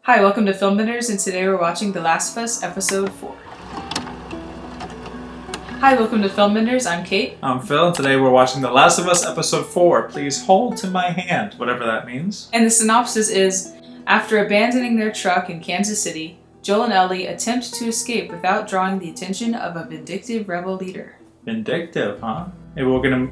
Hi, welcome to FilmBenders, and today we're watching The Last of Us Episode 4. Hi, welcome to FilmBenders, I'm Kate. I'm Phil, and today we're watching The Last of Us Episode 4. Please hold to my hand, whatever that means. And the synopsis is, after abandoning their truck in Kansas City, Joel and Ellie attempt to escape without drawing the attention of a vindictive rebel leader. Vindictive, huh? Maybe we're gonna,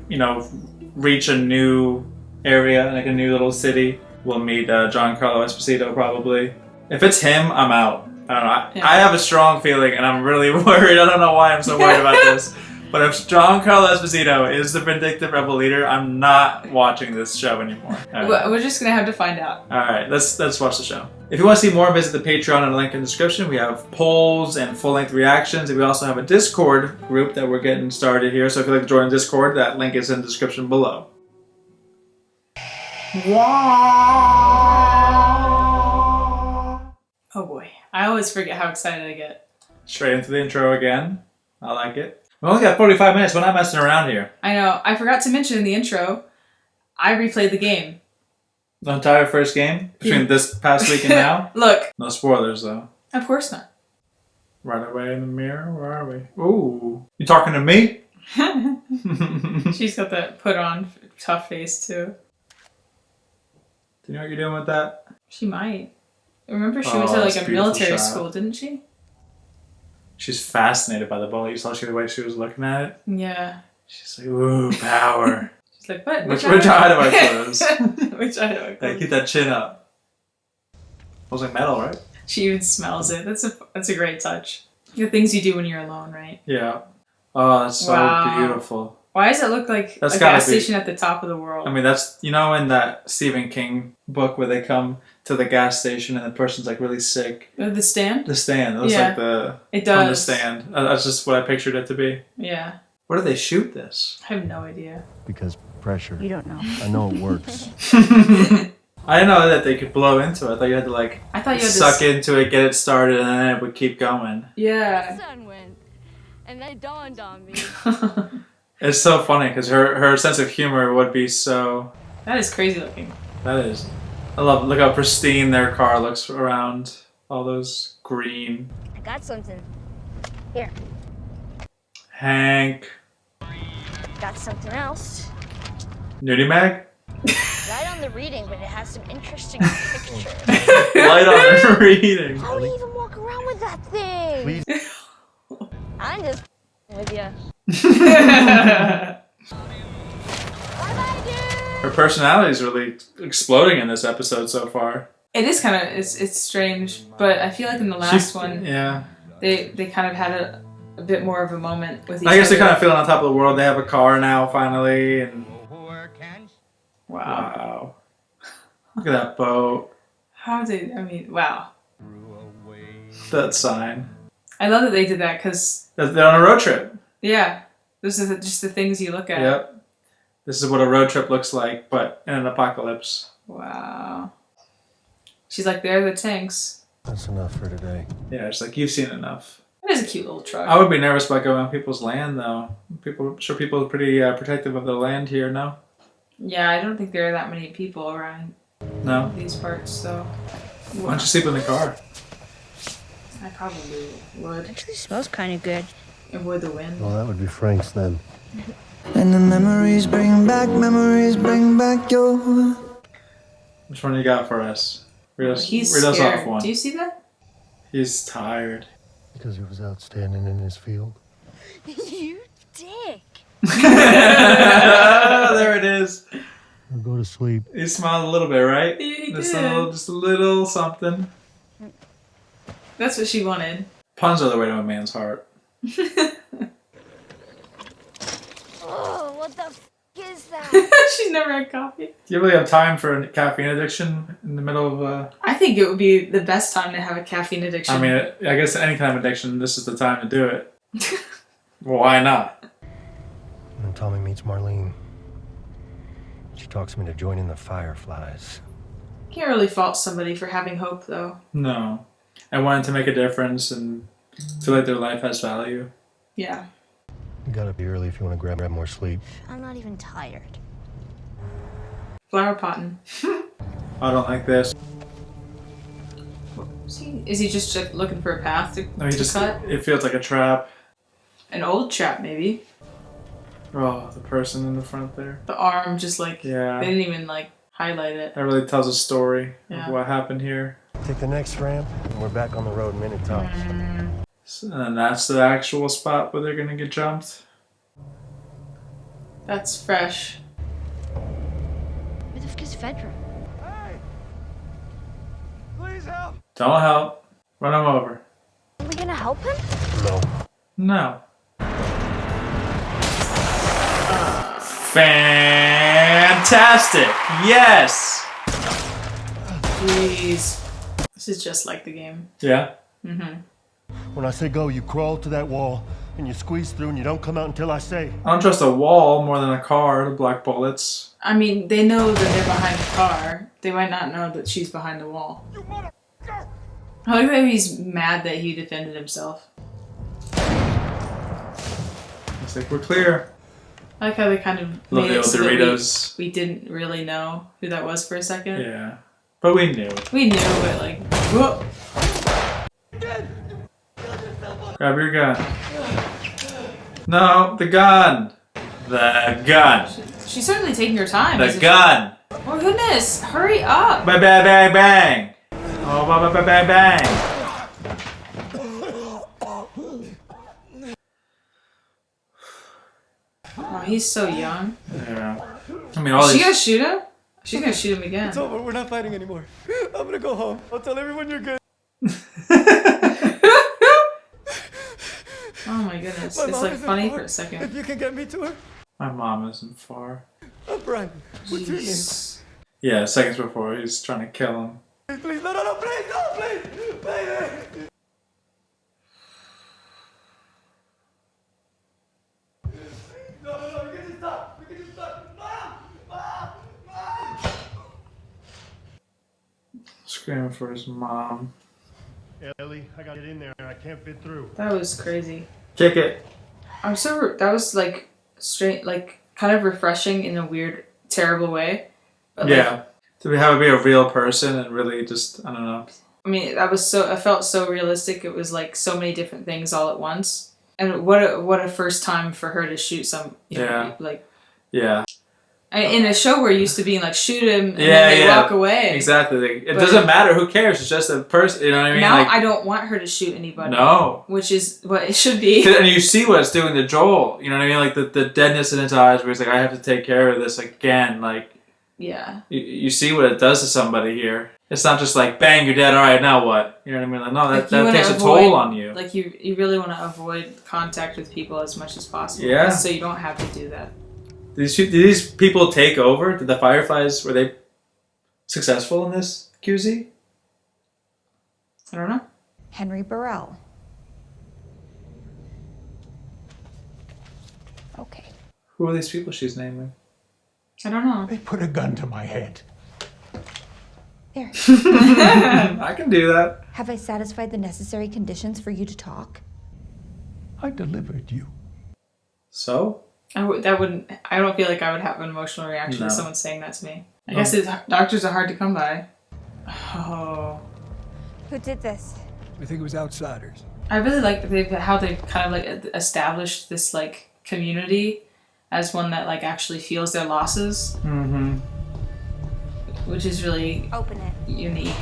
reach a new area, like a new little city. We'll meet Giancarlo Esposito, probably. If it's him, I'm out. I don't know. Yeah. I have a strong feeling, and I'm really worried. I don't know why I'm so worried about this. But if Giancarlo Esposito is the vindictive rebel leader, I'm not watching this show anymore. We're just gonna have to find out. Alright, let's watch the show. If you want to see more, visit the Patreon and the link in the description. We have polls and full-length reactions, and we also have a Discord group that we're getting started here. So if you'd like to join Discord, that link is in the description below. Oh boy, I always forget how excited I get. Straight into the intro again. I like it. We only got 45 minutes. We're not messing around here. I know, I forgot to mention in the intro, I replayed the game. The entire first game between this past week and now. Look. No spoilers though. Of course not. Right away in the mirror. Where are we? Ooh, you talking to me? She's got that put on tough face too. Do you know what you're doing with that? She might. Remember she went to like a military school, didn't she? She's fascinated by the bullet. You saw the way she was looking at it? Yeah. She's like, ooh, power. She's like, what? Which eye do I close? Which eye do I close? Hey, keep that chin up. It was like metal, right? She even smells it. That's a great touch. The things you do when you're alone, right? Yeah. Oh, that's so beautiful. Why does it look like That's a gas station at the top of the world? I mean, that's, in that Stephen King book where they come to the gas station and the person's like really sick. The stand? The stand. It looks like it does. From the stand. That's just what I pictured it to be. Yeah. Where do they shoot this? I have no idea. Because pressure. You don't know. I know it works. I didn't know that they could blow into it. I thought you had to suck into it, get it started, and then it would keep going. Yeah. The sun went, and that dawned on me. It's so funny because her sense of humor would be so... That is crazy looking. That is. Look how pristine their car looks around all those green. I got something. Here. Hank. Got something else. Nudie mag? Light on the reading, but it has some interesting pictures. Light on the reading. How do you even walk around with that thing? Please. I'm just with you. Yeah. Bye-bye, dude. Her personality is really exploding in this episode so far. It is kind of, it's strange, but I feel like in the last one, yeah, they kind of had a bit more of a moment with each other. I guess they're kind of feeling on top of the world. They have a car now, finally, and... Wow. Look at that boat. Wow. That sign. I love that they did that because... They're on a road trip. Yeah. This is just the things you look at. Yep. This is what a road trip looks like, but in an apocalypse. Wow. She's like, there are the tanks. That's enough for today. Yeah, it's like, you've seen enough. That is a cute little truck. I would be nervous about going on people's land, though. People are pretty protective of the land here, no? Yeah, I don't think there are that many people around these parts, so... Why don't you sleep in the car? I probably would. Actually smells kind of good. Avoid the wind. Well, that would be Frank's then. And the memories bring back your... Which one you got for us? He's read us scared. off one. Do you see that? He's tired. Because he was outstanding in his field. You dick. There it is. I'll go to sleep. He smiled a little bit, right? He Just did. just a little something. That's what she wanted. Puns are the way to a man's heart. Oh, what the f is that? She's never had coffee. Do you really have time for a caffeine addiction in the middle of I think it would be the best time to have a caffeine addiction. I mean, I guess any kind of addiction, this is the time to do it. Why not? And then Tommy meets Marlene. She talks me to joining the Fireflies. Can't really fault somebody for having hope, though. No. I wanted to make a difference and feel like their life has value. Yeah. You gotta be early if you want to grab more sleep. I'm not even tired. Flower potting. I don't like this. Is he just looking for a path to, No, he just. cut? It feels like a trap. An old trap, maybe. Oh, the person in the front there. The arm just like... Yeah. They didn't even like highlight it. That really tells a story Yeah. of what happened here. Take the next ramp, and we're back on the road minute tops. And that's the actual spot where they're gonna get jumped. That's fresh. Where the fuck is Fedra? Hey! Please help! Don't help. Run him over. Are we gonna help him? No. No. Fantastic! Yes! Jeez. This is just like the game. Yeah? When I say go, you crawl to that wall, and you squeeze through, and you don't come out until I say. I don't trust a wall more than a car to block bullets. I mean, they know that they're behind the car. They might not know that she's behind the wall. I like that he's mad that he defended himself. It's like, we're clear. I like how they kind of Love made the it old so that Doritos. we didn't really know who that was for a second. Yeah. But we knew. We knew, but like, whoa. Grab your gun. No, the gun. The gun. She's certainly taking her time. The isn't gun. she? Oh goodness, hurry up. Bang, bang, bang, bang. Oh, bang, bang, bang, bang. Oh, he's so young. Yeah. I mean, all Is she these... gonna shoot him? She's gonna shoot him again. It's over. We're not fighting anymore. I'm gonna go home. I'll tell everyone you're good. Oh my goodness. My It's mom like isn't funny far. for a second. If you can get me to her. My mom isn't far. I'm Brian. What's your name? Jeez. Yeah, seconds before, he's trying to kill him. Please, please, no, please, please. No, you can just stop. You can just stop. Mom! Screaming for his mom. Ellie, I gotta get in there. I can't fit through. That was crazy. Kick it. That was like straight, like kind of refreshing in a weird, terrible way. But Yeah. To have it be a real person and really just, I don't know. I mean, I felt so realistic. It was like so many different things all at once. And what a first time for her to shoot some, you know, Yeah. like Yeah. in a show we're used to being like shoot him and Yeah, then they yeah. walk away. Exactly. Like, it But- doesn't matter. Who cares? It's just a person. You know what I mean? Now Like, I don't want her to shoot anybody. no. Which is what it should be. And you see what it's doing to Joel. You know what I mean? Like the deadness in his eyes where he's like, I have to take care of this again. Like, Yeah. you see what it does to somebody here. It's not just like, bang, you're dead. All right, now what? You know what I mean? Like, no, Like, that you wanna takes a avoid- toll on you. Like you really want to avoid contact with people as much as possible. Yeah. So you don't have to do that. Did these people take over? Did the Fireflies, were they successful in this, QZ? I don't know. Henry Burrell. Okay. Who are these people she's naming? I don't know. They put a gun to my head. There. I can do that. Have I satisfied the necessary conditions for you to talk? I delivered you. So? I don't feel like I would have an emotional reaction No. to someone saying that to me. I guess doctors are hard to come by. Oh. Who did this? I think it was outsiders. I really like how they kind of like established this like community as one that like actually feels their losses, Mm-hmm. which is really Open it. unique.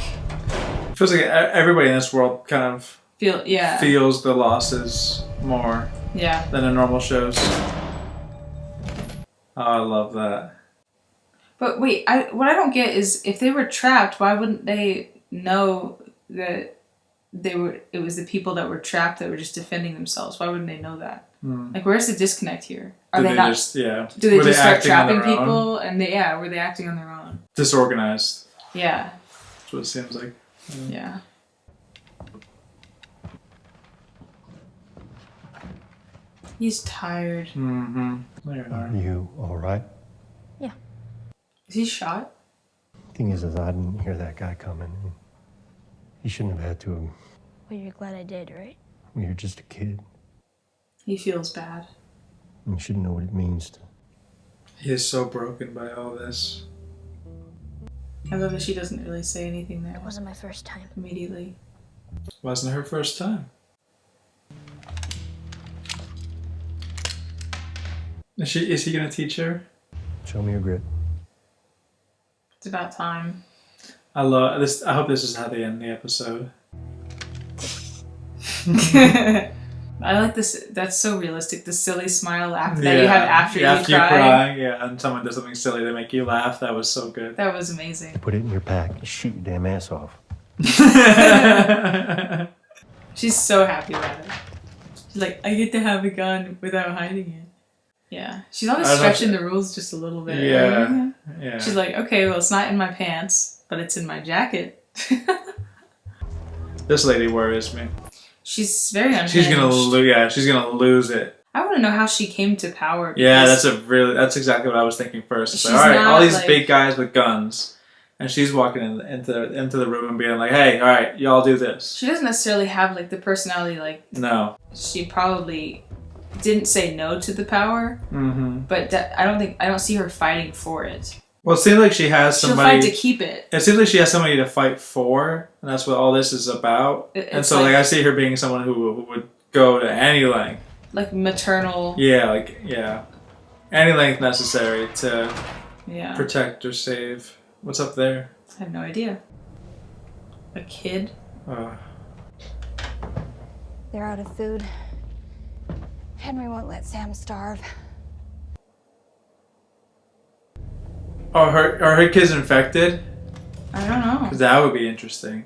Feels like everybody in this world kind of Yeah. feels the losses more Yeah. than in normal shows. Oh, I love that. But wait, what I don't get is if they were trapped, why wouldn't they know that it was the people that were trapped that were just defending themselves? Why wouldn't they know that? Like, where's the disconnect here? Are Did they not? just, yeah. Do they Were just start acting on trapping their own? people? And were they acting on their own? Disorganized. Yeah, That's what it seems like. yeah. He's tired. Mm-hmm. There you Are are. you all right? Is he shot? Thing is I didn't hear that guy coming. He shouldn't have had to have. Well, you're glad I did, right? You're just a kid. He feels bad. You shouldn't know what it means to. He is so broken by all this. I love that she doesn't really say anything there It wasn't my first time. immediately. Wasn't her first time. Is he gonna teach her? Show me your grit. It's about time. I love this. I hope this is how they end the episode. I like this. That's so realistic. The silly smile that you have after you cry. Yeah, and someone does something silly to make you laugh. That was so good. That was amazing. Put it in your pack. Shoot your damn ass off. She's so happy about it. She's like, I get to have a gun without hiding it. Yeah. She's always stretching the rules just a little bit. Yeah. Yeah. She's like, okay, well, it's not in my pants, but it's in my jacket. This lady worries me. She's very unhinged. She's gonna lose it. I want to know how she came to power. Yeah, that's exactly what I was thinking first. It's like, She's all right, all not, these like- big guys with guns, and she's walking into the room and being like, hey, all right, y'all do this. She doesn't necessarily have like the personality. Like No. she probably didn't say no to the power, but I don't see her fighting for it. Well, it seems like she has somebody. She'll fight to keep it. It seems like she has somebody to fight for, and that's what all this is about. And so, like, I see her being someone who would go to any length. Like maternal. Yeah, any length necessary to protect or save. What's up there? I have no idea. A kid? They're out of food. Henry won't let Sam starve. Are her kids infected? I don't know. Because that would be interesting.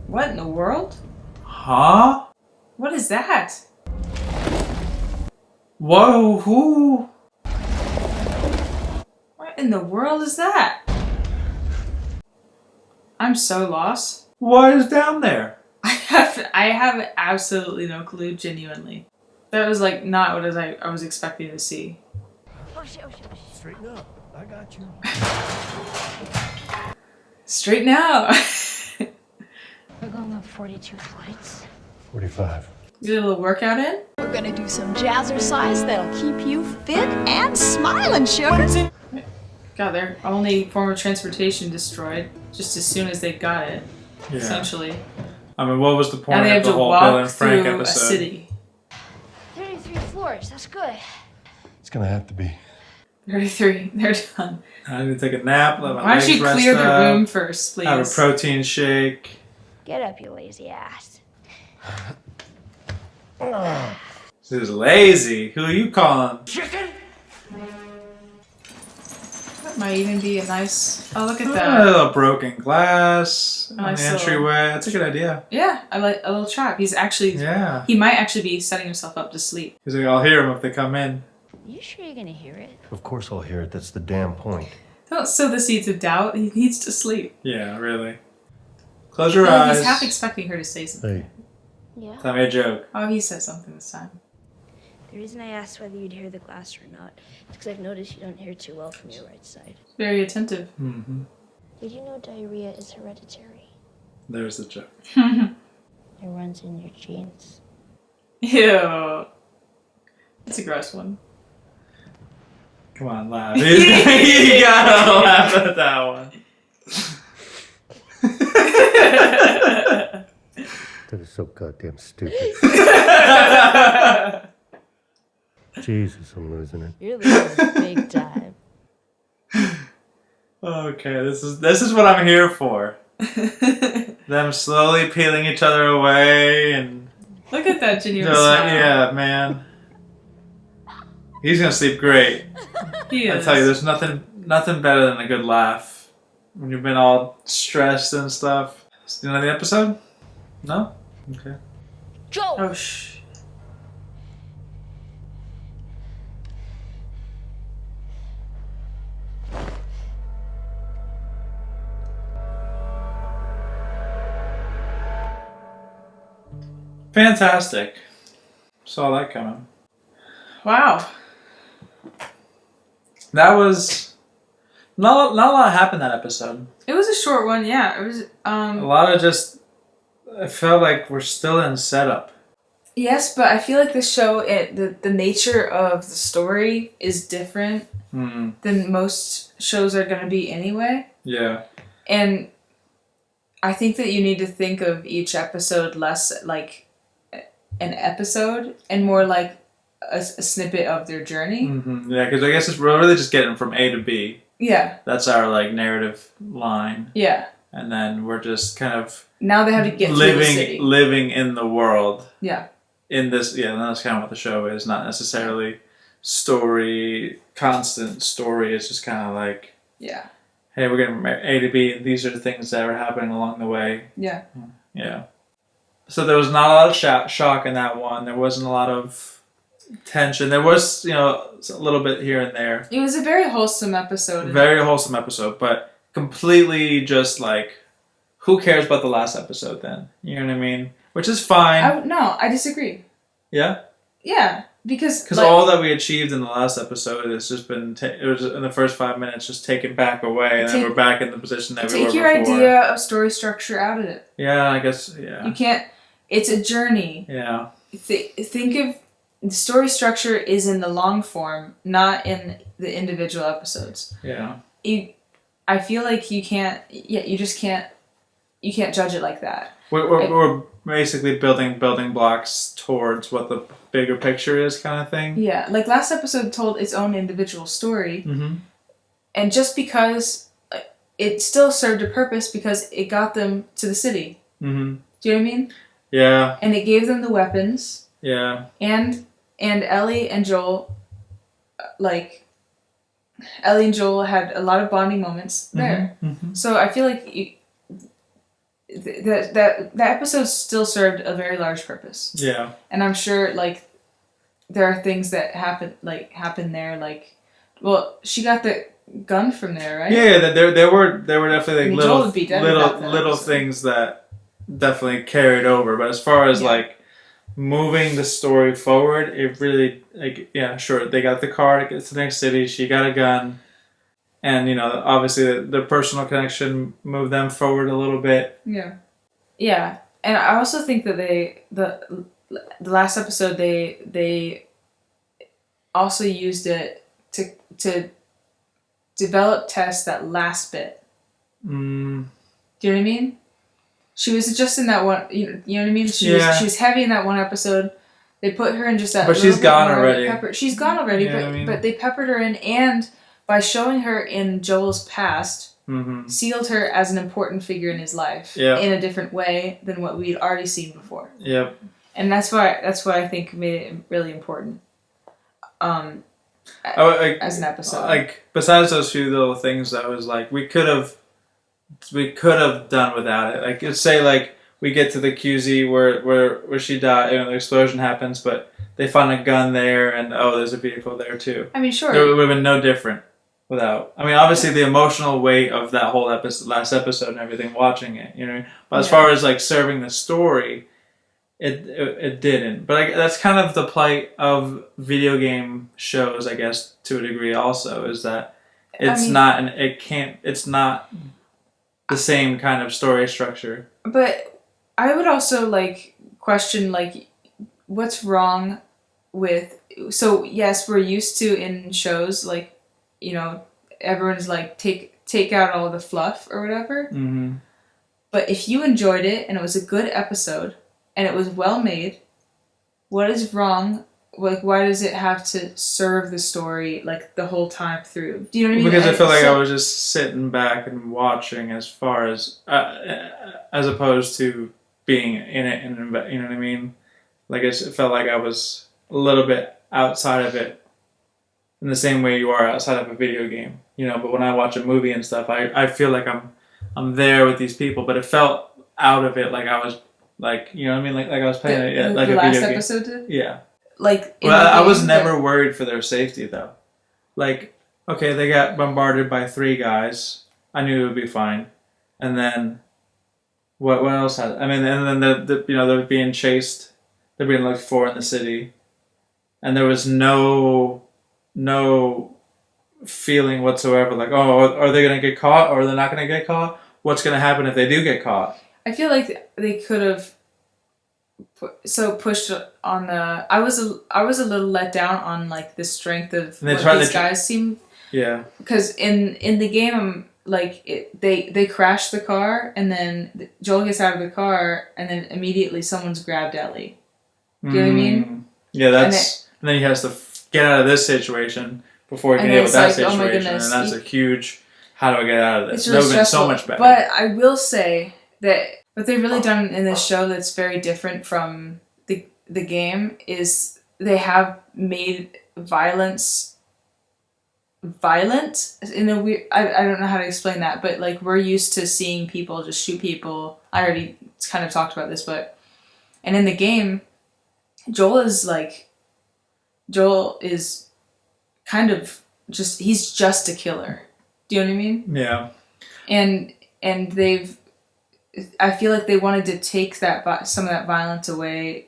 What in the world? Huh? What is that? Whoa, who? What in the world is that? I'm so lost. What is down there? I have absolutely no clue, genuinely. That was like not what I was expecting to see. Oh shit, oh shit, oh shit. Straighten up. I got you. Straight now. We're going on 42 flights. 45. You did a little workout in? We're gonna do some jazzercise that'll keep you fit and smiling, sugar. God, their only form of transportation destroyed just as soon as they got it. Yeah. Essentially. I mean, what was the Now point they of have the to whole Bill and walk Frank through episode? a city. 33 floors, that's good. It's gonna have to be. 33. They're done. I need to take a nap. Let my Why don't legs you rest clear the up, room first, please? have a protein shake. Get up, you lazy ass. This is lazy. Who are you calling? That might even be a nice... Oh, look at A that. little broken glass on the Nice little- entryway. That's a good idea. Yeah, I like a little trap. He's actually... Yeah. He might actually be setting himself up to sleep. He's like, I'll hear them if they come in. You sure you're gonna hear it? Of course I'll hear it. That's the damn point. Don't sow the seeds of doubt. He needs to sleep. Yeah, really. Close your I feel like eyes. he's half expecting her to say something. Hey, Yeah. Tell me a joke. Oh, he said something this time. The reason I asked whether you'd hear the glass or not is because I've noticed you don't hear too well from your right side. Very attentive. Mm-hmm. Did you know diarrhea is hereditary? There's the joke. It runs in your genes. Ew. That's a gross one. Come on, laugh. You gotta laugh at that one. that is so goddamn stupid. Jesus, I'm losing it. You're losing big time. Okay, this is what I'm here for. Them slowly peeling each other away and Look at that genuine they're like, smile. yeah, man. He's gonna sleep great. He I is. tell you, there's nothing better than a good laugh when you've been all stressed and stuff. Is the end of the episode? No? Okay. Joe! Oh, shh. Fantastic. Saw that coming. Wow. That was not a lot happened that episode. It was a short one, yeah. It was, A lot of just. I felt like we're still in setup. Yes, but I feel like this show, the nature of the story is different than most shows are going to be anyway. Yeah. And I think that you need to think of each episode less like an episode and more like a snippet of their journey. Mm-hmm. Yeah, because I guess we're really just getting from A to B. Yeah. That's our like narrative line. Yeah. And then we're just kind of now they have to get through the city. living in the world. Yeah. In this, yeah, that's kind of what the show is. Not necessarily constant story. It's just kind of like, yeah, hey, we're getting from A to B, and these are the things that are happening along the way. Yeah. Yeah. So there was not a lot of shock in that one. There wasn't a lot of tension. There was, a little bit here and there. It was a very wholesome episode. Very wholesome episode, but completely just like, who cares about the last episode then? You know what I mean? Which is fine. No, I disagree. Yeah? Yeah, because all that we achieved in the last episode has just been, it was in the first 5 minutes, just taken back away, and then we're back in the position that we were before. Take your idea of story structure out of it. Yeah, I guess, yeah. You can't, it's a journey. Yeah. Think of, the story structure is in the long form, not in the individual episodes. Yeah. I feel like you just can't judge it like that. We're basically building blocks towards what the bigger picture is, kind of thing. Yeah, like last episode told its own individual story, mm-hmm. and just because it still served a purpose because it got them to the city. Mm-hmm. Do you know what I mean? Yeah. And it gave them the weapons. Yeah. And Ellie and Joel, Ellie and Joel had a lot of bonding moments there. Mm-hmm. So I feel like that episode still served a very large purpose. Yeah. And I'm sure there are things that happen there, well, she got the gun from there, right? Yeah, there were definitely little episode. things that definitely carried over, but as far as moving the story forward, it really sure, they got the car to get to the next city, she got a gun, and obviously the personal connection moved them forward a little bit. Yeah, and I also think that the last episode they also used it to develop Tess that last bit. Do you know what I mean? She was just in that one. You know what I mean? She was heavy in that one episode. They put her in just that. But she's gone already. She's gone already. You know what I mean? But they peppered her in, and by showing her in Joel's past, sealed her as an important figure in his life in a different way than what we'd already seen before. Yep. And that's why I think made it really important. As an episode. Besides those few little things, that was we could have done without it. Let's say we get to the QZ where she died, the explosion happens, but they find a gun there, and there's a vehicle there too. I mean, sure. It would have been no different without. I mean, obviously the emotional weight of that whole last episode and everything, watching it, But as far as serving the story, it didn't. But that's kind of the plight of video game shows, I guess, to a degree. Also, is that it's not the same kind of story structure. But I would also question what's wrong with. So yes, we're used to in shows everyone's take out all the fluff or whatever. Mm-hmm. But if you enjoyed it and it was a good episode and it was well made, what is wrong? Why does it have to serve the story the whole time through? Do you know what I mean? Because I feel like I was just sitting back and watching, as far as opposed to being in it, and you know what I mean. It felt like I was a little bit outside of it, in the same way you are outside of a video game, But when I watch a movie and stuff, I feel like I'm there with these people, but it felt out of it, I was you know what I mean, I was playing a video game. Last episode did? Yeah. I was never worried for their safety though. Okay, they got bombarded by 3 guys. I knew it would be fine. And then what else had? I mean, and then they're being chased. They're being looked for in the city, and there was no feeling whatsoever. Are they gonna get caught, or are they not gonna get caught? What's gonna happen if they do get caught? I feel like they could have pushed on the. I was a little let down on like the strength of And what these guys seem. Yeah. Because in the game, like they crash the car, and then Joel gets out of the car, and then immediately someone's grabbed Ellie. Do you know what I mean? Yeah, and then he has to get out of this situation before he can deal with that situation, oh my goodness, and that's a huge. How do I get out of this? It's really been so much better. But I will say that what they've really done in this show that's very different from the game is they have made violence violent in a weird. I don't know how to explain that, but like we're used to seeing people just shoot people. I already kind of talked about this, and in the game, Joel is kind of he's just a killer. Do you know what I mean? Yeah. And I feel like they wanted to take some of that violence away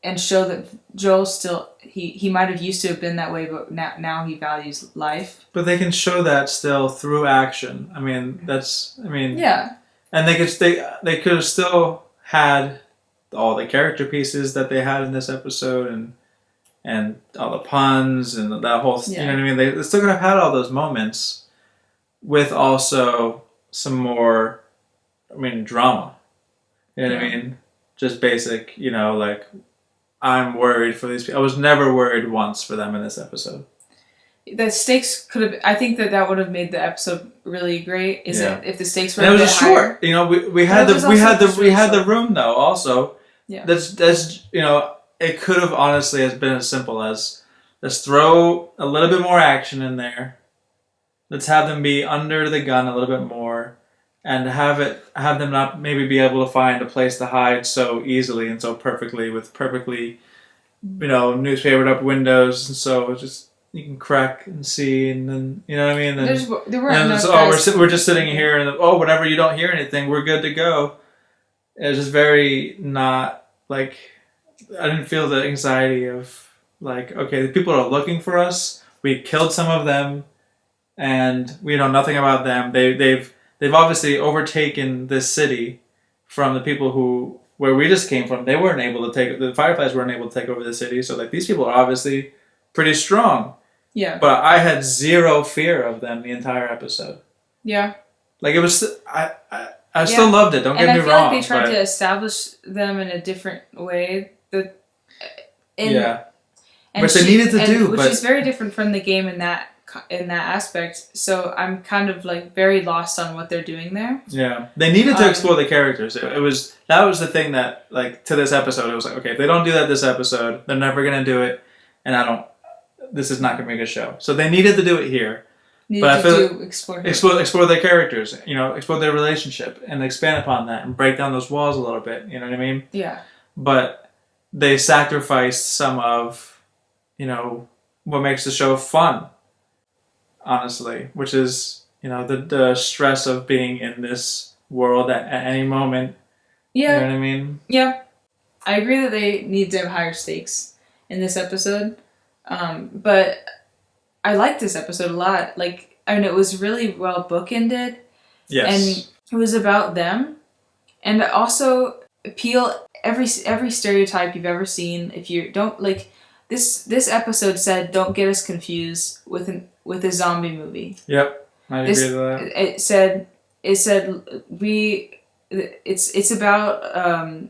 and show that Joel still, he might have used to have been that way, but now he values life. But they can show that still through action. I mean, yeah. And they could have still had all the character pieces that they had in this episode and all the puns and that whole, you know what I mean? They still could have had all those moments with also some more, drama. You know what I mean? Just basic, like, I'm worried for these people. I was never worried once for them in this episode. The stakes could have, I think that would have made the episode really great. If the stakes were and a it bit was higher. short. We had the room though also. Yeah. That's it could have honestly has been as simple as let's throw a little bit more action in there. Let's have them be under the gun a little bit more, and have them not maybe be able to find a place to hide so easily and so perfectly with perfectly, newspapered up windows, and so it's just you can crack and see, and then you know what I mean. And there weren't enough we're just sitting here, and whenever you don't hear anything, we're good to go. It's just very not like. I didn't feel the anxiety of like, okay, the people are looking for us. We killed some of them, and we know nothing about them. They've obviously overtaken this city from the people where we just came from. They weren't able to take the Fireflies weren't able to take over the city. So like these people are obviously pretty strong. Yeah. But I had zero fear of them the entire episode. Yeah. Like it was. I still loved it. Don't get me wrong. And I feel like they tried to establish them in a different way. Which they needed to do, which is very different from the game in that aspect. So I'm kind of like very lost on what they're doing there. Yeah, they needed to explore the characters. That was the thing that like to this episode. It was like, okay, if they don't do that this episode, they're never gonna do it, and this is not gonna make a show. So they needed to do it here. Explore their characters, explore their relationship and expand upon that and break down those walls a little bit. You know what I mean? Yeah. But they sacrificed some of, what makes the show fun, honestly, which is, the stress of being in this world at any moment. Yeah. You know what I mean? Yeah. I agree that they need to have higher stakes in this episode. But I liked this episode a lot. Like, it was really well bookended. Yes. And it was about them. And also appeal every stereotype you've ever seen. If you don't like this episode said, don't get us confused with a zombie movie. Yep, I agree with that. It's about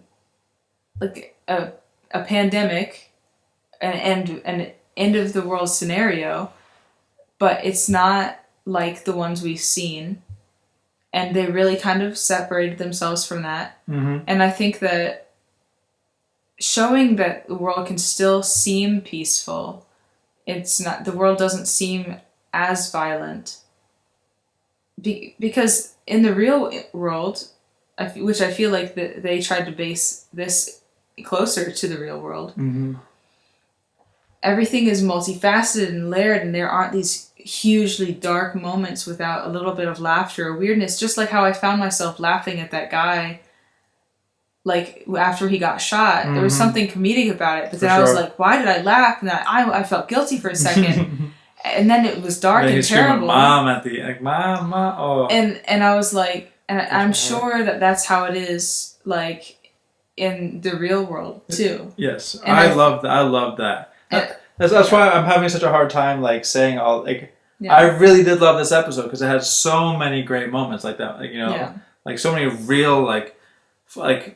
like a pandemic, an end of the world scenario, but it's not like the ones we've seen. And they really kind of separated themselves from that. Mm-hmm. And I think that showing that the world can still seem peaceful, the world doesn't seem as violent. Because in the real world, which I feel like they tried to base this closer to the real world, mm-hmm. Everything is multifaceted and layered, and there aren't these hugely dark moments without a little bit of laughter or weirdness. Just like how I found myself laughing at that guy, like after he got shot. Mm-hmm. There was something comedic about it, but then I was like, "Why did I laugh?" And I felt guilty for a second, and then it was dark and terrible. Mom at the mom, oh. And I was like, and I'm sure that that's how it is. Like in the real world too. Yes, And I love that. I love that. That's why I'm having such a hard time like saying all like. Yeah. I really did love this episode because it had so many great moments like that. Like, you know, Yeah. like so many real like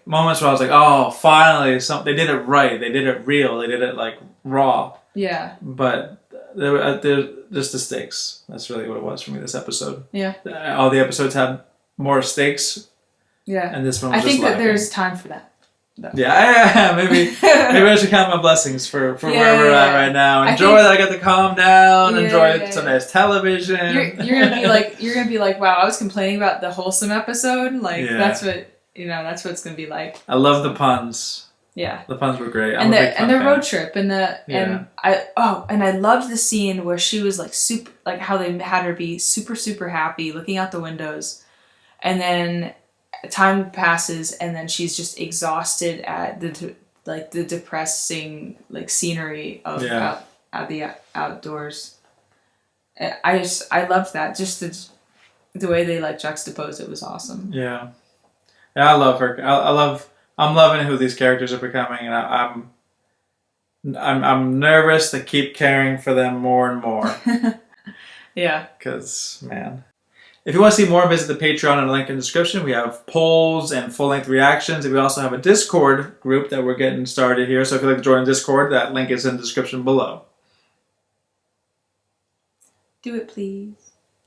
moments where I was like, oh, finally, they did it right. They did it real. They did it like raw. Yeah. But they're just the stakes. That's really what it was for me this episode. Yeah. All the episodes had more stakes. Yeah. And this one was I think just that lacking. there's time for that. though. Yeah, maybe I should count my blessings for where we're at right now. Enjoy that I got to calm down. Enjoy some nice television. You're gonna be like, wow, I was complaining about the wholesome episode. Like that's what that's what it's gonna be like. I love the puns. Yeah, the puns were great. And the road trip and I loved the scene where she was like super, like how they had her be super happy looking out the windows, and then time passes and then she's just exhausted at the depressing like scenery of out the outdoors. I loved that, just the way they like juxtaposed it was awesome. Yeah, I love her. I'm loving who these characters are becoming, and I'm nervous to keep caring for them more and more. Yeah. Because, man. If you want to see more, visit the Patreon and the link in the description. We have polls and full-length reactions, and we also have a Discord group that we're getting started here. So if you'd like to join Discord, that link is in the description below. Do it, please.